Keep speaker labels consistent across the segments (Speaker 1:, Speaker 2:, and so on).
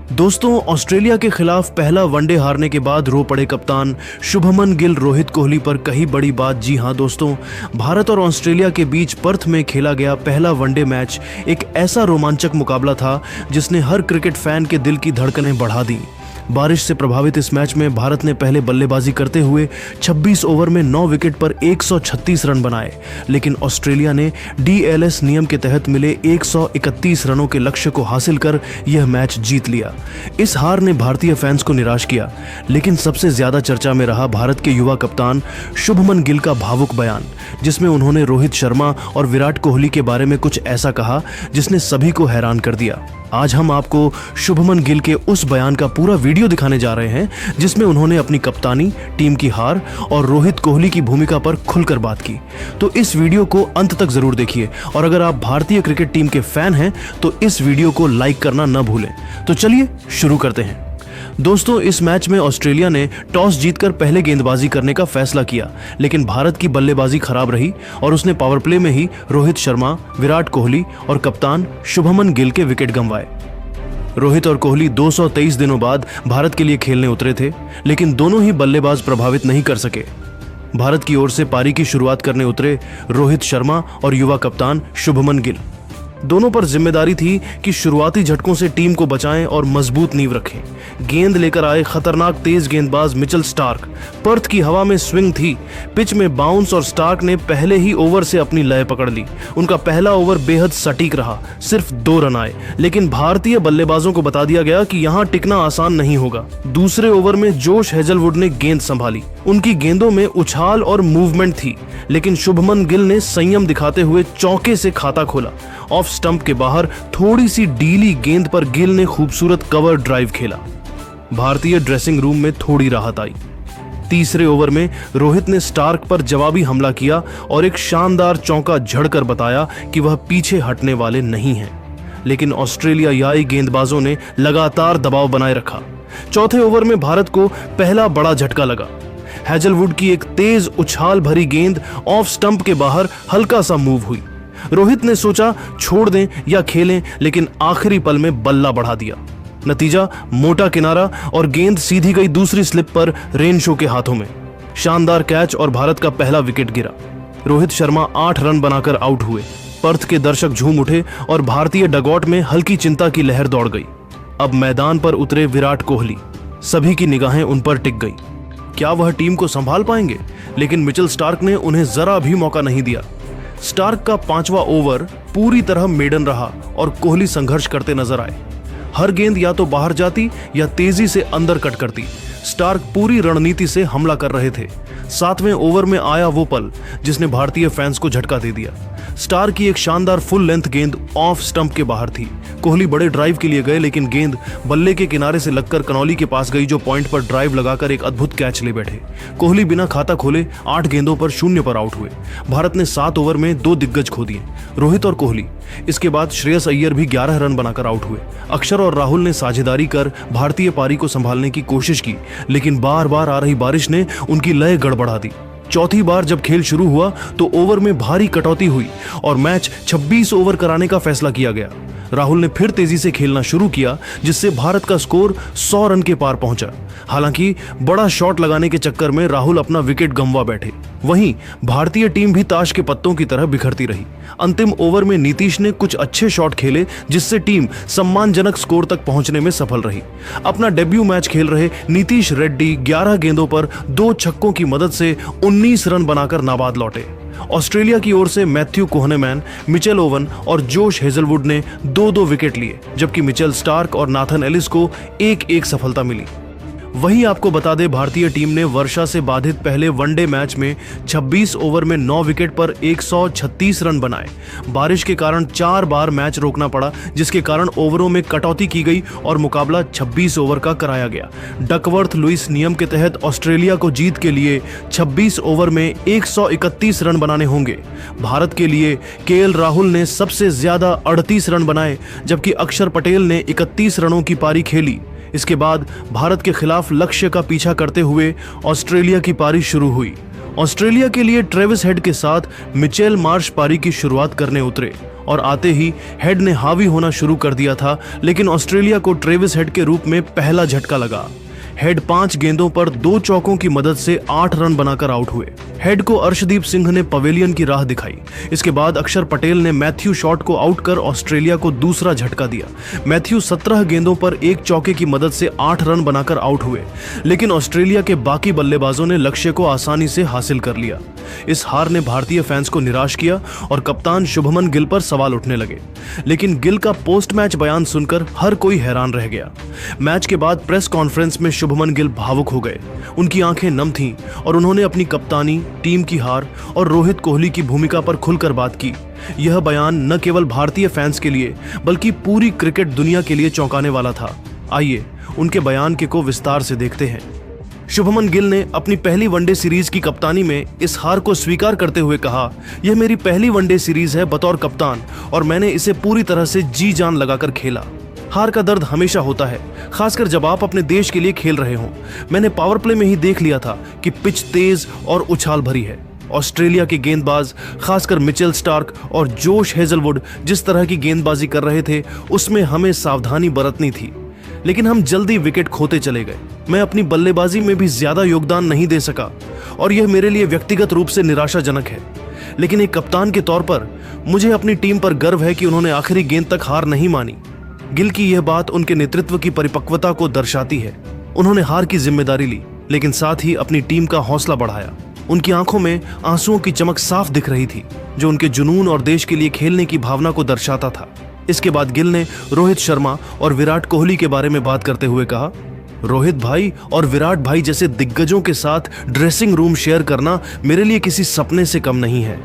Speaker 1: दोस्तों, ऑस्ट्रेलिया के खिलाफ पहला वनडे हारने के बाद रो पड़े कप्तान शुभमन गिल रोहित कोहली पर कही बड़ी बात। जी हां दोस्तों, भारत और ऑस्ट्रेलिया के बीच पर्थ में खेला गया पहला वनडे मैच एक ऐसा रोमांचक मुकाबला था जिसने हर क्रिकेट फैन के दिल की धड़कनें बढ़ा दी। बारिश से प्रभावित इस मैच में भारत ने पहले बल्लेबाजी करते हुए 26 ओवर में 9 विकेट पर 136 रन बनाए, लेकिन ऑस्ट्रेलिया ने DLS नियम के तहत मिले 131 रनों के लक्ष्य को हासिल कर यह मैच जीत लिया। इस हार ने भारतीय फैंस को निराश किया, लेकिन सबसे ज्यादा चर्चा में रहा भारत के युवा कप्तान शुभमन गिल का भावुक बयान, जिसमें उन्होंने रोहित शर्मा और विराट कोहली के बारे में कुछ ऐसा कहा जिसने सभी को हैरान कर दिया। आज हम आपको शुभमन गिल के उस बयान का पूरा वीडियो दिखाने जा रहे हैं जिसमें उन्होंने अपनी कप्तानी, टीम की हार और रोहित कोहली की भूमिका पर खुलकर बात की। तो इस वीडियो को अंत तक जरूर देखिए और अगर आप भारतीय क्रिकेट टीम के फैन हैं तो इस वीडियो को लाइक करना न भूलें। तो चलिए शुरू करते हैं। दोस्तों, इस मैच में ऑस्ट्रेलिया ने टॉस जीतकर पहले गेंदबाजी करने का फैसला किया, लेकिन भारत की बल्लेबाजी खराब रही और उसने पावर प्ले में ही रोहित शर्मा, विराट कोहली और कप्तान शुभमन गिल के विकेट गंवाए। रोहित और कोहली 223 दिनों बाद भारत के लिए खेलने उतरे थे, लेकिन दोनों ही बल्लेबाज प्रभावित नहीं कर सके। भारत की ओर से पारी की शुरुआत करने उतरे रोहित शर्मा और युवा कप्तान शुभमन गिल। दोनों पर जिम्मेदारी थी कि शुरुआती झटकों से टीम को बचाएं और मजबूत नींव रखें। गेंद लेकर आए खतरनाक तेज गेंदबाज मिचेल स्टार्क। पर्थ की हवा में स्विंग थी, पिच में बाउंस और स्टार्क ने पहले ही ओवर से अपनी लय पकड़ ली। उनका पहला ओवर बेहद सटीक रहा, सिर्फ 2 रन आए, लेकिन भारतीय बल्लेबाजों को बता दिया गया कि यहां टिकना आसान नहीं होगा। दूसरे ओवर में जोश हेजलवुड ने गेंद संभाली। उनकी गेंदों में उछाल और मूवमेंट थी, लेकिन शुभमन गिल ने संयम दिखाते हुए चौके से खाता खोला। ऑफ स्टंप के बाहर थोड़ी सी डीली गेंद पर गिल ने खूबसूरत कवर ड्राइव खेला। भारतीय ड्रेसिंग रूम में थोड़ी राहत आई। तीसरे ओवर में रोहित ने स्टार्क पर जवाबी हमला किया और एक शानदार चौका झड़कर बताया कि वह पीछे हटने वाले नहीं हैं। लेकिन ऑस्ट्रेलियाई गेंदबाजों ने लगातार दबाव बनाए रखा। चौथे ओवर में भारत को पहला बड़ा झटका लगा। हेजलवुड की एक तेज उछाल भरी गेंद ऑफ स्टंप के बाहर हल्का सा मूव हुई। रोहित ने सोचा छोड़ दें या खेलें, लेकिन आखिरी पल में बल्ला बढ़ा दिया। नतीजा मोटा किनारा और गेंद सीधी गई दूसरी स्लिप पर रेनशो के हाथों में। शानदार कैच और भारत का पहला विकेट गिरा। रोहित शर्मा 8 रन बनाकर आउट हुए। पर्थ के दर्शक झूम उठे और भारतीय डगआउट में हल्की चिंता की लहर दौड़ गई। अब मैदान पर उतरे विराट कोहली। सभी की निगाहें उन पर टिक गई। क्या वह टीम को संभाल पाएंगे? लेकिन मिचेल स्टार्क ने उन्हें जरा भी मौका नहीं दिया। स्टार्क का 5वां ओवर पूरी तरह मेडन रहा और कोहली संघर्ष करते नजर आए। हर गेंद या तो बाहर जाती या तेजी से अंदर कट करती। स्टार्क पूरी रणनीति से हमला कर रहे थे। 7वें ओवर में आया वो पल जिसने भारतीय फैंस को झटका दे दिया। स्टार्क की एक शानदार फुल लेंथ गेंद ऑफ स्टंप के बाहर थी। कोहली बड़े ड्राइव के लिए गए, लेकिन गेंद बल्ले के किनारे से लगकर कनौली के पास गई, जो पॉइंट पर ड्राइव लगाकर एक अद्भुत कैच ले बैठे। कोहली बिना खाता खोले 8 गेंदों पर 0 पर आउट हुए। भारत ने 7 ओवर में 2 दिग्गज खो दिए, रोहित और कोहली। इसके बाद श्रेयस अय्यर भी 11 रन बनाकर आउट हुए। अक्षर और राहुल ने साझेदारी कर भारतीय पारी को संभालने की कोशिश की, लेकिन बार बार आ रही बारिश ने उनकी लय गड़बड़ा दी। चौथी बार जब खेल शुरू हुआ तो ओवर में भारी कटौती हुई और मैच 26 ओवर कराने का फैसला किया गया। राहुल ने फिर तेजी से खेलना शुरू किया, जिससे भारत का स्कोर 100 रन के पार पहुंचा। हालांकि बड़ा शॉट लगाने के चक्कर में राहुल अपना विकेट गंवा बैठे। वहीं भारतीय टीम भी ताश के पत्तों की तरह बिखरती रही। अंतिम ओवर में नीतीश ने कुछ अच्छे शॉट खेले, जिससे टीम सम्मानजनक स्कोर तक पहुंचने में सफल रही। अपना डेब्यू मैच खेल रहे नीतीश रेड्डी 11 गेंदों पर 2 छक्कों की मदद से 19 रन बनाकर नाबाद लौटे। ऑस्ट्रेलिया की ओर से मैथ्यू कोहनेमैन, मिचेल ओवन और जोश हेजलवुड ने 2-2 विकेट लिए, जबकि मिचेल स्टार्क और नाथन एलिस को 1-1 सफलता मिली। वहीं आपको बता दें, भारतीय टीम ने वर्षा से बाधित पहले वनडे मैच में 26 ओवर में 9 विकेट पर 136 रन बनाए। बारिश के कारण 4 बार मैच रोकना पड़ा, जिसके कारण ओवरों में कटौती की गई और मुकाबला 26 ओवर का कराया गया। डकवर्थ लुइस नियम के तहत ऑस्ट्रेलिया को जीत के लिए 26 ओवर में 131 रन बनाने होंगे। भारत के लिए KL राहुल ने सबसे ज्यादा 38 रन बनाए, जबकि अक्षर पटेल ने 31 रनों की पारी खेली। इसके बाद भारत के खिलाफ लक्ष्य का पीछा करते हुए ऑस्ट्रेलिया की पारी शुरू हुई। ऑस्ट्रेलिया के लिए ट्रेविस हेड के साथ मिचेल मार्श पारी की शुरुआत करने उतरे और आते ही हेड ने हावी होना शुरू कर दिया था, लेकिन ऑस्ट्रेलिया को ट्रेविस हेड के रूप में पहला झटका लगा। हेड 5 गेंदों पर 2 चौकों की मदद से 8 रन बनाकर आउट हुए। हेड को अर्शदीप सिंह ने पवेलियन की राह दिखाई। इसके बाद अक्षर पटेल ने मैथ्यू शॉट को आउट कर ऑस्ट्रेलिया को दूसरा झटका दिया। मैथ्यू 17 गेंदों पर 1 चौके की मदद से 8 रन बनाकर आउट हुए, लेकिन ऑस्ट्रेलिया के बाकी बल्लेबाजों ने लक्ष्य को आसानी से हासिल कर लिया। इस हार ने भारतीय फैंस को निराश किया और कप्तान शुभमन गिल पर सवाल उठने लगे। लेकिन गिल का पोस्ट मैच बयान सुनकर हर कोई हैरान रह गया। मैच के बाद प्रेस कॉन्फ्रेंस में शुभमन गिल भावुक हो गए। उनकी आंखें नम थीं और उन्होंने अपनी कप्तानी, टीम की हार और रोहित कोहली की भूमिका पर खुलकर बात की। यह बयान न केवल भारतीय फैंस के लिए बल्कि पूरी क्रिकेट दुनिया के लिए चौंकाने वाला था। आइए उनके बयान को विस्तार से देखते हैं। शुभमन गिल ने अपनी पहली वनडे सीरीज की कप्तानी में इस हार को स्वीकार करते हुए कहा, यह मेरी पहली वनडे सीरीज है बतौर कप्तान और मैंने इसे पूरी तरह से जी जान लगाकर खेला। हार का दर्द हमेशा होता है, खासकर जब आप अपने देश के लिए खेल रहे हों। मैंने पावर प्ले में ही देख लिया था कि पिच तेज और उछाल भरी है। ऑस्ट्रेलिया के गेंदबाज, खासकर मिचेल स्टार्क और जोश हेजलवुड जिस तरह की गेंदबाजी कर रहे थे, उसमें हमें सावधानी बरतनी थी, लेकिन हम जल्दी विकेट खोते चले गए। मैं अपनी बल्लेबाजी में भी ज्यादा योगदान नहीं दे सका और यह मेरे लिए व्यक्तिगत रूप से निराशाजनक है। लेकिन एक कप्तान के तौर पर मुझे अपनी टीम पर गर्व है कि उन्होंने आखिरी गेंद तक हार नहीं मानी। गिल की यह बात उनके नेतृत्व की परिपक्वता को दर्शाती है। उन्होंने हार की जिम्मेदारी ली, लेकिन साथ ही अपनी टीम का हौसला बढ़ाया। उनकी आंखों में आंसुओं की चमक साफ दिख रही थी, जो उनके जुनून और देश के लिए खेलने की भावना को दर्शाता था। इसके बाद गिल ने रोहित शर्मा और विराट कोहली के बारे में बात करते हुए कहा, रोहित भाई और विराट भाई जैसे दिग्गजों के साथ ड्रेसिंग रूम शेयर करना मेरे लिए किसी सपने से कम नहीं है।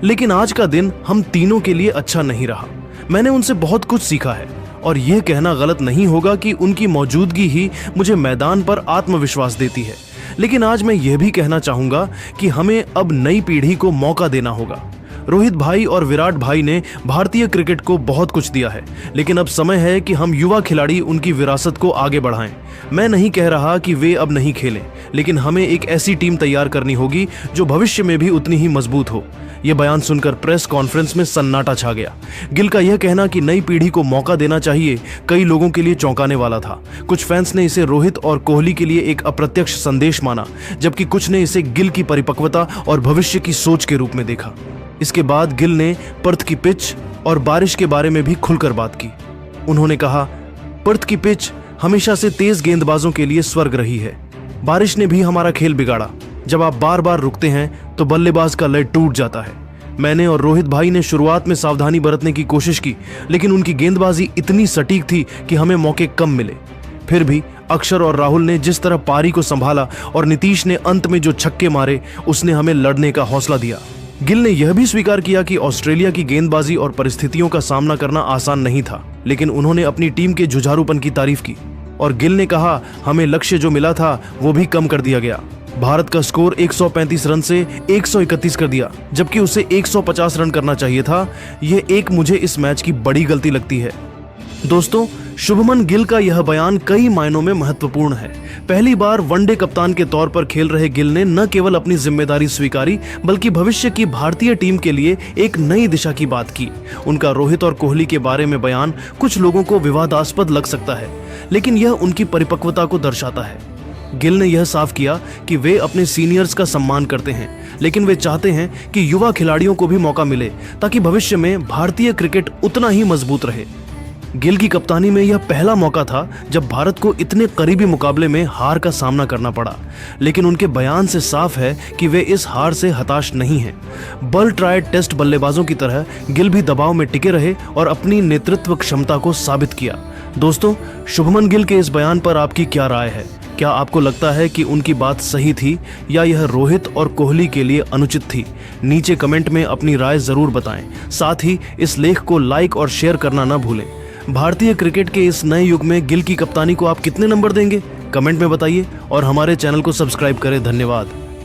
Speaker 1: लेकिन आज का दिन हम तीनों के लिए अच्छा नहीं रहा। मैंने उनसे बहुत कुछ सीखा है और यह कहना गलत नहीं होगा कि उनकी मौजूदगी ही मुझे मैदान पर आत्मविश्वास देती है। लेकिन आज मैं यह भी कहना चाहूंगा कि हमें अब नई पीढ़ी को मौका देना होगा। रोहित भाई और विराट भाई ने भारतीय क्रिकेट को बहुत कुछ दिया है, लेकिन अब समय है कि हम युवा खिलाड़ी उनकी विरासत को आगे बढ़ाएं। मैं नहीं कह रहा कि वे अब नहीं खेलें, लेकिन हमें एक ऐसी टीम तैयार करनी होगी जो भविष्य में भी उतनी ही मजबूत हो। यह बयान सुनकर प्रेस कॉन्फ्रेंस में सन्नाटा छा गया। गिल का यह कहना कि नई पीढ़ी को मौका देना चाहिए कई लोगों के लिए चौंकाने वाला था। कुछ फैंस ने इसे रोहित और कोहली के लिए एक अप्रत्यक्ष संदेश माना, जबकि कुछ ने इसे गिल की परिपक्वता और भविष्य की सोच के रूप में देखा। इसके बाद गिल ने पर्थ की पिच और बारिश के बारे में भी खुलकर बात की। उन्होंने कहा, पर्थ की पिच हमेशा से तेज गेंदबाजों के लिए स्वर्ग रही है। बारिश ने भी हमारा खेल बिगाड़ा। जब आप बार बार रुकते हैं तो बल्लेबाज का लय टूट जाता है। मैंने और रोहित भाई ने शुरुआत में सावधानी बरतने की कोशिश की, लेकिन उनकी गेंदबाजी इतनी सटीक थी कि हमें मौके कम मिले। फिर भी अक्षर और राहुल ने जिस तरह पारी को संभाला और नीतीश ने अंत में जो छक्के मारे, उसने हमें लड़ने का हौसला दिया। गिल ने यह भी स्वीकार किया कि ऑस्ट्रेलिया की गेंदबाजी और परिस्थितियों का सामना करना आसान नहीं था, लेकिन उन्होंने अपनी टीम के जुझारूपन की तारीफ की। और गिल ने कहा, हमें लक्ष्य जो मिला था वो भी कम कर दिया गया। भारत का स्कोर 135 रन से 131 कर दिया, जबकि उसे 150 रन करना चाहिए था। यह एक मुझे इस मैच की बड़ी गलती लगती है। दोस्तों, शुभमन गिल का यह बयान कई मायनों में महत्वपूर्ण है। पहली बार वनडे कप्तान के तौर पर खेल रहे गिल ने न केवल अपनी जिम्मेदारी स्वीकारी, बल्कि भविष्य की भारतीय टीम के लिए एक नई दिशा की बात की। उनका रोहित और कोहली के बारे में बयान कुछ लोगों को विवादास्पद लग सकता है, लेकिन यह उनकी परिपक्वता को दर्शाता है। गिल ने यह साफ किया कि वे अपने सीनियर्स का सम्मान करते हैं, लेकिन वे चाहते हैं कि युवा खिलाड़ियों को भी मौका मिले ताकि भविष्य में भारतीय क्रिकेट उतना ही मजबूत रहे। गिल की कप्तानी में यह पहला मौका था जब भारत को इतने करीबी मुकाबले में हार का सामना करना पड़ा, लेकिन उनके बयान से साफ है कि वे इस हार से हताश नहीं हैं। बल ट्राइड टेस्ट बल्लेबाजों की तरह गिल भी दबाव में टिके रहे और अपनी नेतृत्व क्षमता को साबित किया। दोस्तों, शुभमन गिल के इस बयान पर आपकी क्या राय है? क्या आपको लगता है कि उनकी बात सही थी या यह रोहित और कोहली के लिए अनुचित थी? नीचे कमेंट में अपनी राय जरूर बताएं। साथ ही इस लेख को लाइक और शेयर करना ना भूलें। भारतीय क्रिकेट के इस नए युग में गिल की कप्तानी को आप कितने नंबर देंगे? कमेंट में बताइए और हमारे चैनल को सब्सक्राइब करें। धन्यवाद।